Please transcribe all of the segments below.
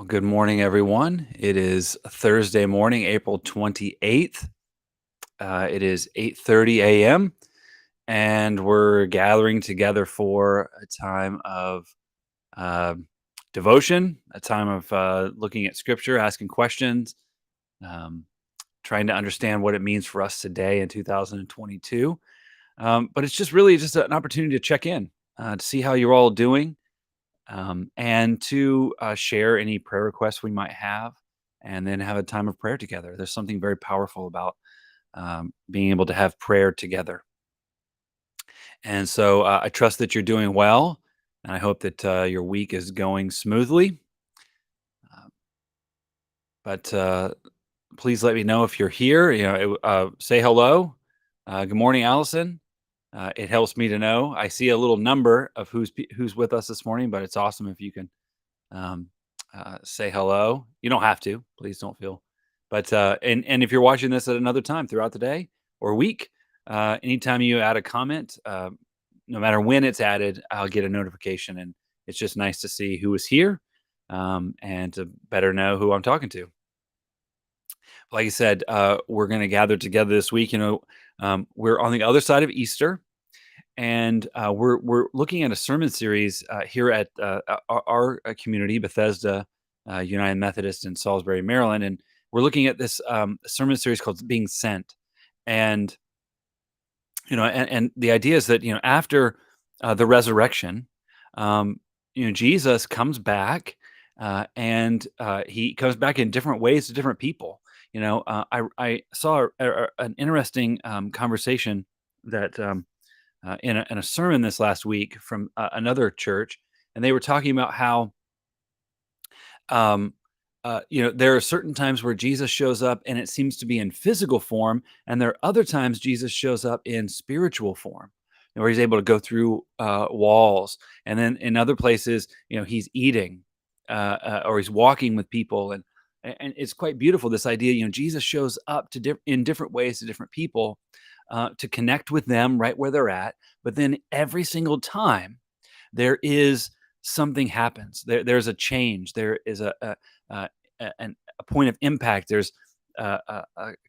Well, good morning, everyone. It is Thursday morning, April 28th. It is 8:30 a.m., and we're gathering together for a time of uh, devotion, a time of looking at Scripture, asking questions, um, trying to understand what it means for us today in 2022. But it's just really just an opportunity to check in, to see how you're all doing, and to share any prayer requests we might have, and then have a time of prayer together. There's something very powerful about being able to have prayer together. And so I trust that you're doing well, and I hope that your week is going smoothly. Uh, but please let me know if you're here. Say hello. Good morning, Allison. It helps me to know. I see a little number of who's with us this morning, but it's awesome if you can um, say hello. You don't have to. Please don't feel. But if you're watching this at another time throughout the day or week, anytime you add a comment, no matter when it's added, I'll get a notification, and it's just nice to see who is here, and to better know who I'm talking to. Like I said, we're going to gather together this week. We're on the other side of Easter, and we're looking at a sermon series here at our community, Bethesda United Methodist in Salisbury, Maryland, and we're looking at this sermon series called "Being Sent." And and the idea is that after the resurrection, um, Jesus comes back, and he comes back in different ways to different people. I saw an interesting conversation that. In a sermon this last week from another church, and they were talking about how um, there are certain times where Jesus shows up and it seems to be in physical form, and there are other times Jesus shows up in spiritual form, where he's able to go through walls, and then in other places, he's eating, or he's walking with people, and it's quite beautiful. This idea, Jesus shows up in different ways to different people, to connect with them right where they're at. But then every single time there is something happens. There's a change. There is a, a point of impact. There's a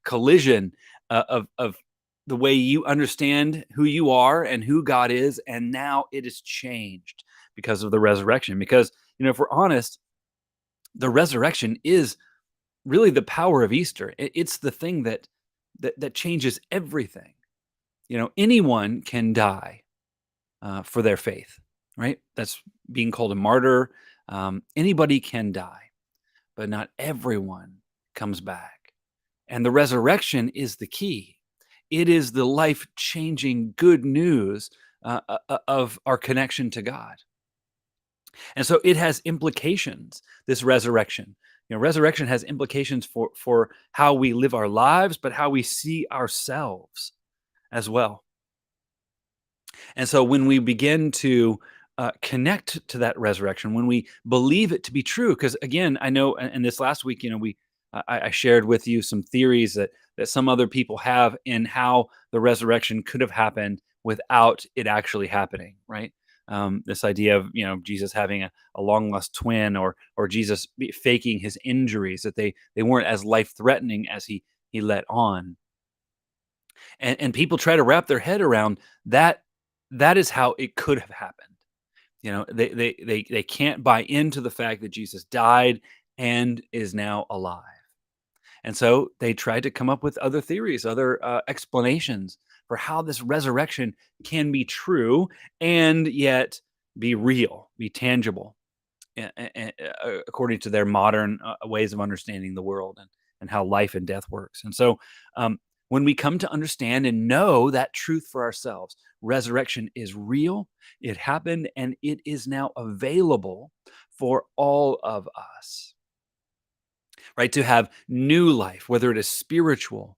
collision of the way you understand who you are and who God is, and now it is changed because of the resurrection. Because if we're honest, the resurrection is really the power of Easter. It's the thing that changes everything. Anyone can die for their faith, right? That's being called a martyr. Anybody can die, but not everyone comes back. And the resurrection is the key. It is the life changing good news of our connection to God. And so it has implications, this resurrection. Resurrection has implications for how we live our lives, but how we see ourselves as well. And so when we begin to connect to that resurrection, when we believe it to be true, because again, I know in this last week, I shared with you some theories that some other people have in how the resurrection could have happened without it actually happening, right? This idea of Jesus having a long lost twin, or Jesus faking his injuries, that they weren't as life threatening as he let on, and people try to wrap their head around that. That is how it could have happened. They can't buy into the fact that Jesus died and is now alive. And so they tried to come up with other theories, other explanations for how this resurrection can be true and yet be real, be tangible, according to their modern ways of understanding the world, and how life and death works. And so when we come to understand and know that truth for ourselves, resurrection is real, it happened, and it is now available for all of us, right? To have new life, whether it is spiritual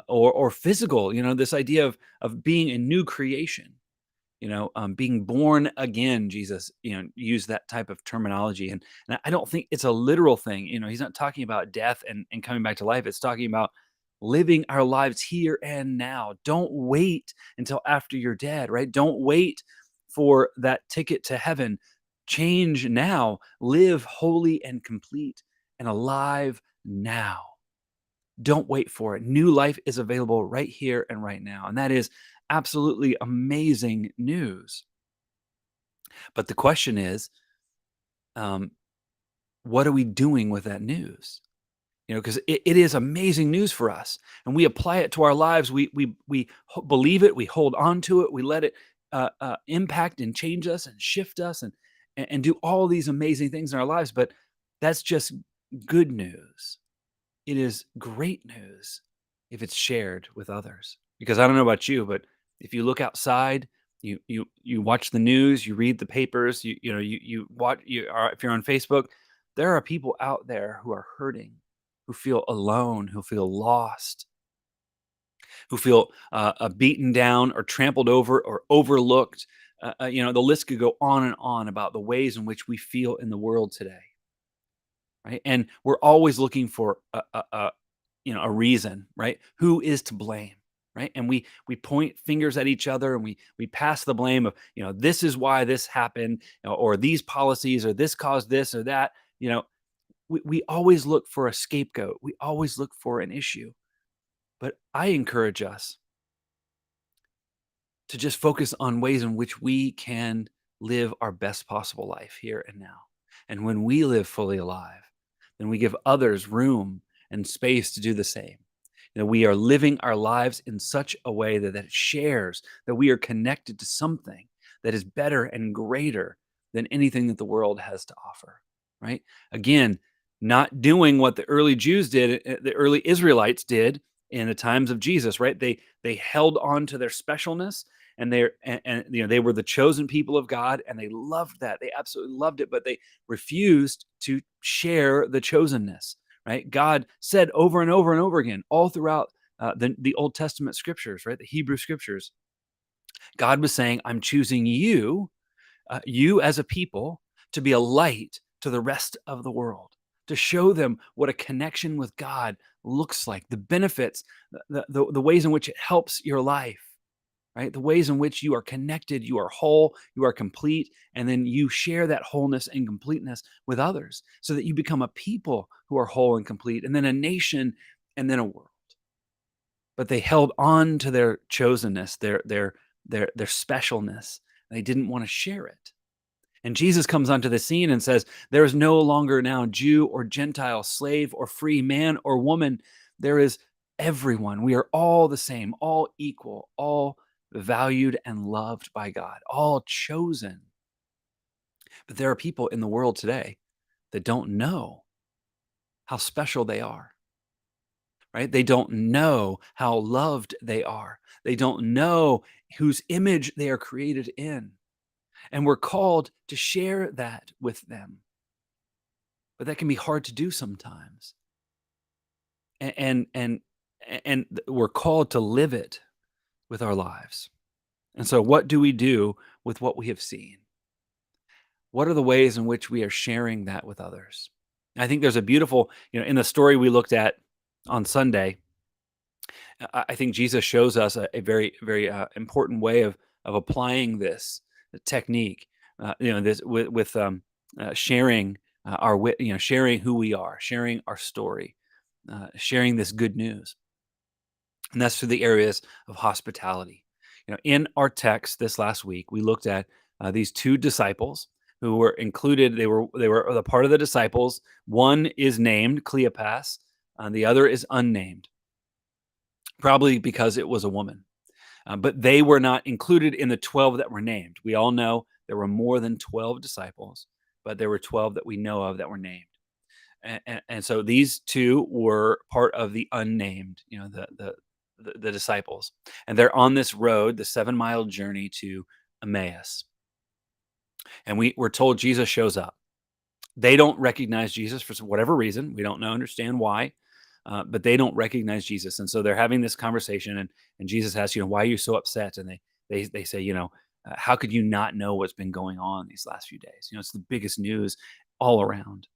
or physical. This idea of being a new creation. Being born again. Jesus, used that type of terminology, and I don't think it's a literal thing. He's not talking about death and coming back to life. It's talking about living our lives here and now. Don't wait until after you're dead, right? Don't wait for that ticket to heaven. Change now. Live holy and complete and alive now. Don't wait for it. New life is available right here and right now. And that is absolutely amazing news. But the question is, um, what are we doing with that news? Because it is amazing news for us, and we apply it to our lives. We believe it, we hold on to it, we let it impact and change us and shift us and do all these amazing things in our lives. But that's just good news. It is great news if it's shared with others. Because I don't know about you, but if you look outside, you watch the news, you read the papers, you watch if you're on Facebook, there are people out there who are hurting, who feel alone, who feel lost, who feel beaten down or trampled over or overlooked. The list could go on and on about the ways in which we feel in the world today, right? And we're always looking for a reason, right? Who is to blame, right? And we point fingers at each other, and we pass the blame of, this is why this happened, or these policies, or this caused this or that. We always look for a scapegoat. We always look for an issue. But I encourage us to just focus on ways in which we can live our best possible life here and now. And when we live fully alive, then we give others room and space to do the same. We are living our lives in such a way that it shares that we are connected to something that is better and greater than anything that the world has to offer, right? Again, not doing what the early Jews did, the early Israelites did in the times of Jesus, right? They held on to their specialness, and they were the chosen people of God, and they loved that. They absolutely loved it, but they refused to share the chosenness, right? God said over and over and over again, all throughout the Old Testament scriptures, right? The Hebrew scriptures, God was saying, I'm choosing you, you as a people, to be a light to the rest of the world, to show them what a connection with God looks like, the benefits, the ways in which it helps your life, right? The ways in which you are connected, you are whole, you are complete, and then you share that wholeness and completeness with others so that you become a people who are whole and complete, and then a nation, and then a world. But they held on to their chosenness, their specialness. They didn't want to share it. And Jesus comes onto the scene and says, there is no longer now Jew or Gentile, slave or free, man or woman. There is everyone. We are all the same, all equal, all valued and loved by God, all chosen. But there are people in the world today that don't know how special they are, right? They don't know how loved they are. They don't know whose image they are created in. And we're called to share that with them. But that can be hard to do sometimes. And we're called to live it with our lives. And so what do we do with what we have seen? What are the ways in which we are sharing that with others? I think there's a beautiful, in the story we looked at on Sunday, I think Jesus shows us a very, very important way of applying this technique. This with sharing sharing who we are, sharing our story, sharing this good news, and that's through the areas of hospitality. In our text this last week, we looked at these two disciples who were included. They were a part of the disciples. One is named Cleopas, and the other is unnamed, probably because it was a woman. But they were not included in the 12 that were named. We all know there were more than 12 disciples, but there were 12 that we know of that were named. And so these two were part of the unnamed, the disciples. And they're on this road, the 7-mile journey to Emmaus. And we're told Jesus shows up. They don't recognize Jesus for whatever reason. We don't understand why. But they don't recognize Jesus. And so they're having this conversation, and Jesus asks, why are you so upset? And they say, how could you not know what's been going on these last few days? It's the biggest news all around.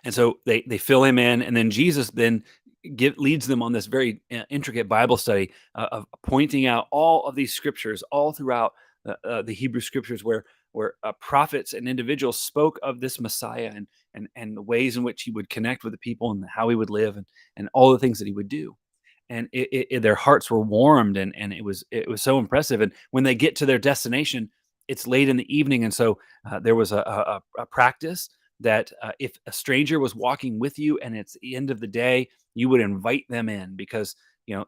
And so they fill him in, and then Jesus then leads them on this very intricate Bible study of pointing out all of these scriptures all throughout the Hebrew scriptures where where prophets and individuals spoke of this Messiah and the ways in which he would connect with the people and how he would live and all the things that he would do. And their hearts were warmed, and it was so impressive. And when they get to their destination, it's late in the evening, and so there was a practice that if a stranger was walking with you and it's the end of the day, you would invite them in because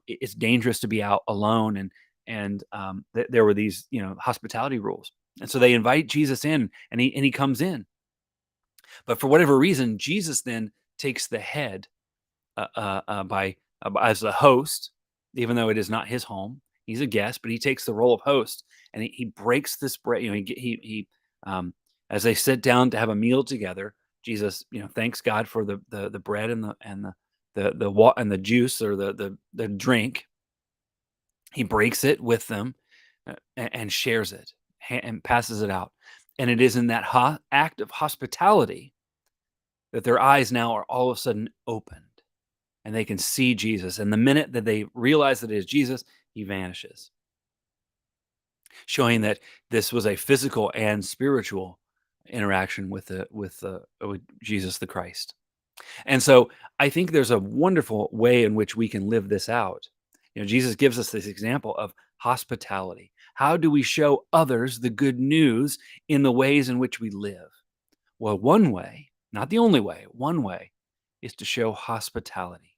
it's dangerous to be out alone, and there were these hospitality rules, and so they invite Jesus in, and he comes in, but for whatever reason, Jesus then takes the head by as a host, even though it is not his home. He's a guest, but he takes the role of host, and he breaks this bread. As they sit down to have a meal together, Jesus, thanks God for the bread and the juice or the drink. He breaks it with them and shares it and passes it out. And it is in that act of hospitality that their eyes now are all of a sudden opened and they can see Jesus. And the minute that they realize that it is Jesus, he vanishes, showing that this was a physical and spiritual interaction with Jesus the Christ. And so I think there's a wonderful way in which we can live this out. Jesus gives us this example of hospitality. How do we show others the good news in the ways in which we live? Well, one way, not the only way, one way is to show hospitality,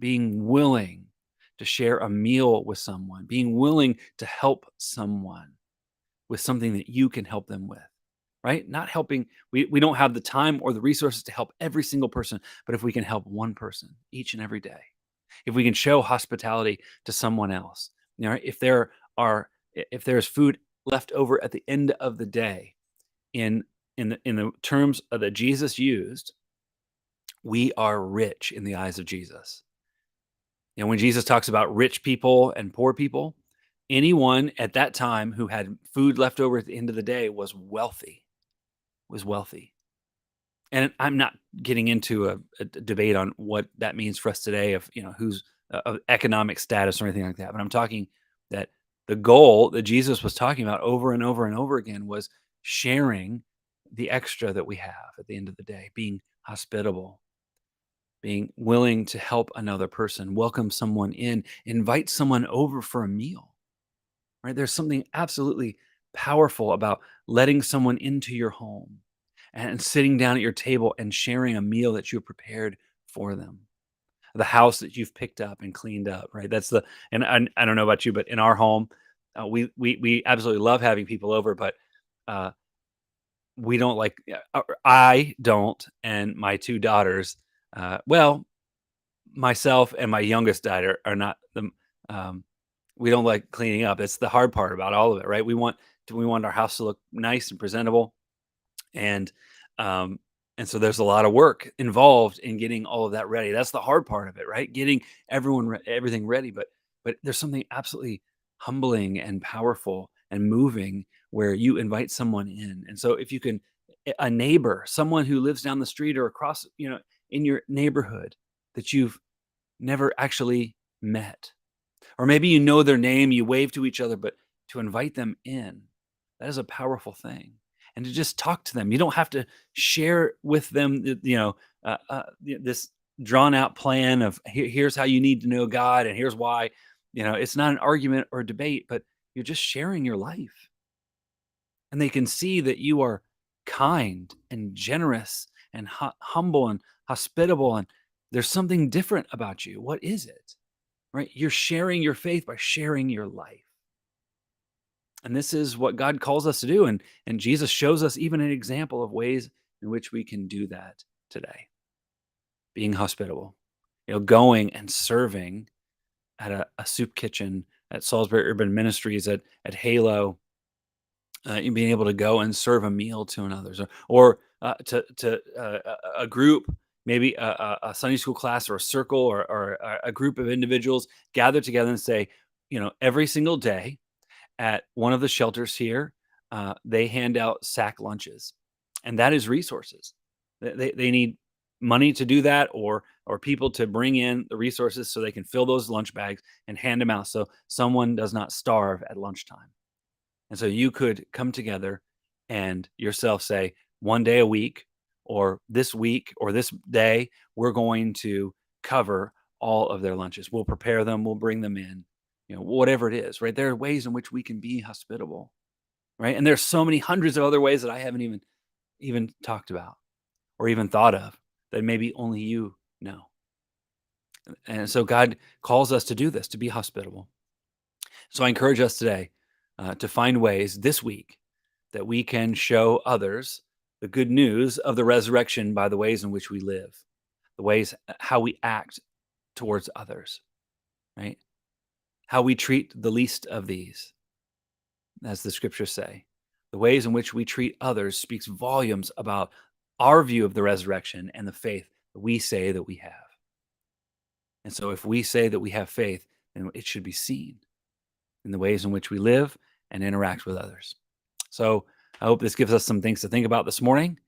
being willing to share a meal with someone, being willing to help someone with something that you can help them with, right? Not helping, we don't have the time or the resources to help every single person, but if we can help one person each and every day, if we can show hospitality to someone else, if there's food left over at the end of the day, in the terms that Jesus used, we are rich in the eyes of Jesus. When Jesus talks about rich people and poor people, anyone at that time who had food left over at the end of the day was wealthy. And I'm not getting into a debate on what that means for us today of who's of economic status or anything like that. But I'm talking that the goal that Jesus was talking about over and over and over again was sharing the extra that we have at the end of the day, being hospitable, being willing to help another person, welcome someone in, invite someone over for a meal, right? There's something absolutely powerful about letting someone into your home and sitting down at your table and sharing a meal that you have prepared for them. The house that you've picked up and cleaned up, right? And I don't know about you, but in our home, we absolutely love having people over, but uh, we don't like. I don't, and my two daughters. Well, myself and my youngest daughter are not the. Um, we don't like cleaning up. It's the hard part about all of it, right? We want our house to look nice and presentable, and um, and so there's a lot of work involved in getting all of that ready. That's the hard part of it, right? Getting everything ready. But there's something absolutely humbling and powerful and moving where you invite someone in. And so if you can, a neighbor, someone who lives down the street or across, in your neighborhood that you've never actually met, or maybe you know their name, you wave to each other, but to invite them in, that is a powerful thing. And to just talk to them. You don't have to share with them, this drawn out plan of here's how you need to know God and here's why. It's not an argument or a debate, but you're just sharing your life. And they can see that you are kind and generous and humble and hospitable. And there's something different about you. What is it? Right? You're sharing your faith by sharing your life. And this is what God calls us to do. And Jesus shows us even an example of ways in which we can do that today. Being hospitable, going and serving at a soup kitchen, at Salisbury Urban Ministries, at Halo, and being able to go and serve a meal to another, or to a group, maybe a Sunday school class or a circle or a group of individuals gather together and say, every single day, at one of the shelters here, they hand out sack lunches, and that is resources. They need money to do that, or people to bring in the resources so they can fill those lunch bags and hand them out, so someone does not starve at lunchtime. And so you could come together and yourself say, one day a week, or this day, we're going to cover all of their lunches. We'll prepare them, we'll bring them in, whatever it is, right? There are ways in which we can be hospitable, right? And there's so many hundreds of other ways that I haven't even talked about or even thought of that maybe only you know. And so God calls us to do this, to be hospitable. So I encourage us today to find ways this week that we can show others the good news of the resurrection by the ways in which we live, the ways how we act towards others, right? How we treat the least of these, as the scriptures say. The ways in which we treat others speaks volumes about our view of the resurrection and the faith that we say that we have. And so if we say that we have faith, then it should be seen in the ways in which we live and interact with others. So I hope this gives us some things to think about this morning.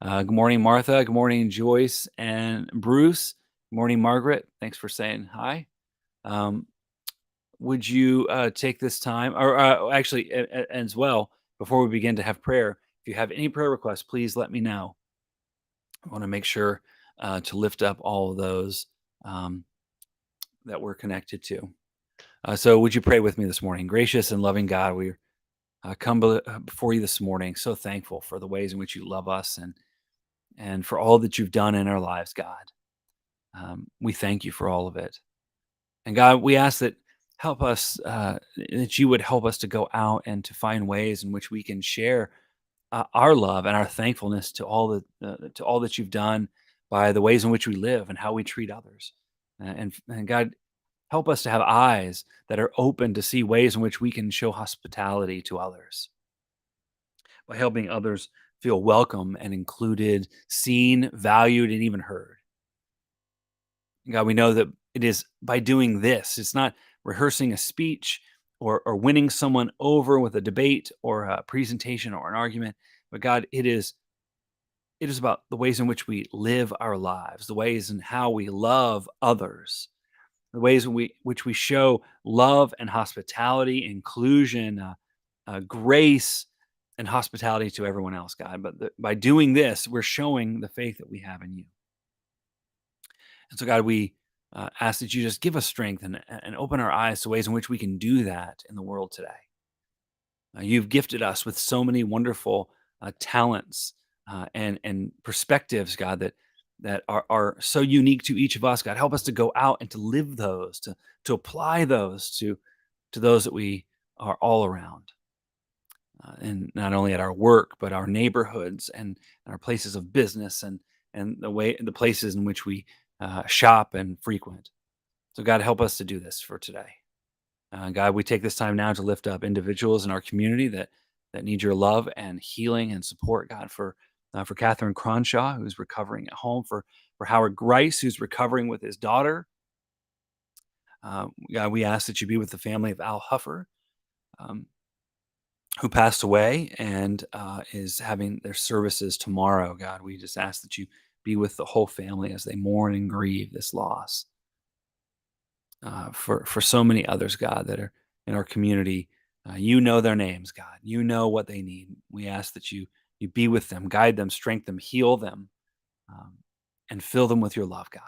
Good morning, Martha. Good morning, Joyce and Bruce. Good morning, Margaret. Thanks for saying hi. Would you take this time, or actually, as well, before we begin to have prayer, if you have any prayer requests, please let me know. I want to make sure to lift up all of those that we're connected to. So would you pray with me this morning? Gracious and loving God, we come before you this morning, so thankful for the ways in which you love us and for all that you've done in our lives, God. We thank you for all of it. And God, we ask that that you would help us to go out and to find ways in which we can share our love and our thankfulness to all that you've done by the ways in which we live and how we treat others. And God, help us to have eyes that are open to see ways in which we can show hospitality to others by helping others feel welcome and included, seen, valued, and even heard. God, we know that it is by doing this, it's not rehearsing a speech or winning someone over with a debate or a presentation or an argument, but God, it is about the ways in which we live our lives, the ways in how we love others, the ways in which we show love and hospitality, inclusion, grace, and hospitality to everyone else, God. But by doing this, we're showing the faith that we have in you. And so, God, we ask that you just give us strength and open our eyes to ways in which we can do that in the world today. You've gifted us with so many wonderful talents and perspectives, God, that are so unique to each of us. God, help us to go out and to live those, to apply those to those that we are all around. And not only at our work, but our neighborhoods and our places of business and the places in which we shop and frequent. So God, help us to do this for today. God, we take this time now to lift up individuals in our community that need your love and healing and support. God, for Catherine Cronshaw, who's recovering at home, for Howard Grice, who's recovering with his daughter. God, we ask that you be with the family of Al Huffer, who passed away and is having their services tomorrow. God, we just ask that you be with the whole family as they mourn and grieve this loss. For so many others, God, that are in our community, you know their names, God. You know what they need. We ask that you be with them, guide them, strengthen them, heal them, and fill them with your love, God.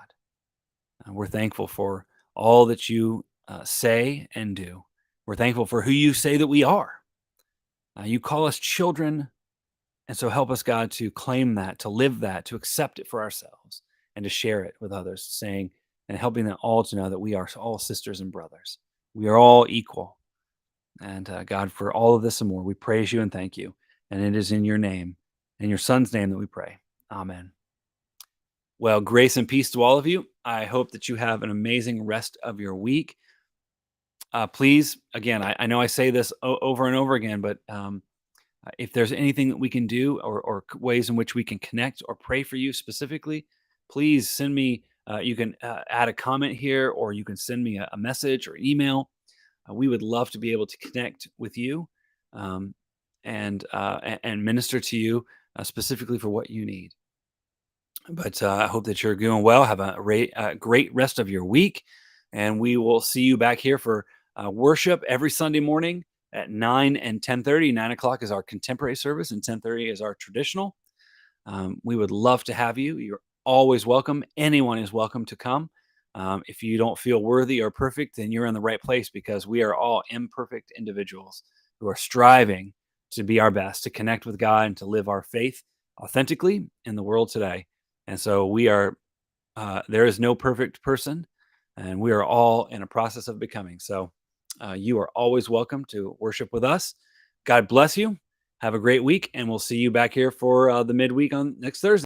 We're thankful for all that you say and do. We're thankful for who you say that we are. You call us children, and so help us, God, to claim that, to live that, to accept it for ourselves, and to share it with others, saying and helping them all to know that we are all sisters and brothers. We are all equal. And God, for all of this and more, we praise you and thank you. And it is in your name, in your son's name, that we pray. Amen. Well, grace and peace to all of you. I hope that you have an amazing rest of your week. Please, again, I know I say this over and over again, but if there's anything that we can do or ways in which we can connect or pray for you specifically, please send me. You can add a comment here, or you can send me a message or an email. We would love to be able to connect with you and minister to you specifically for what you need. But I hope that you're doing well. Have a great rest of your week. And we will see you back here for worship every Sunday morning at 9 and 10:30. 9 o'clock is our contemporary service, and 10:30 is our traditional. We would love to have you. You're always welcome. Anyone is welcome to come. If you don't feel worthy or perfect, then you're in the right place, because we are all imperfect individuals who are striving to be our best, to connect with God, and to live our faith authentically in the world today. And so there is no perfect person, and we are all in a process of becoming. So you are always welcome to worship with us. God bless you. Have a great week, and we'll see you back here for the midweek on next Thursday.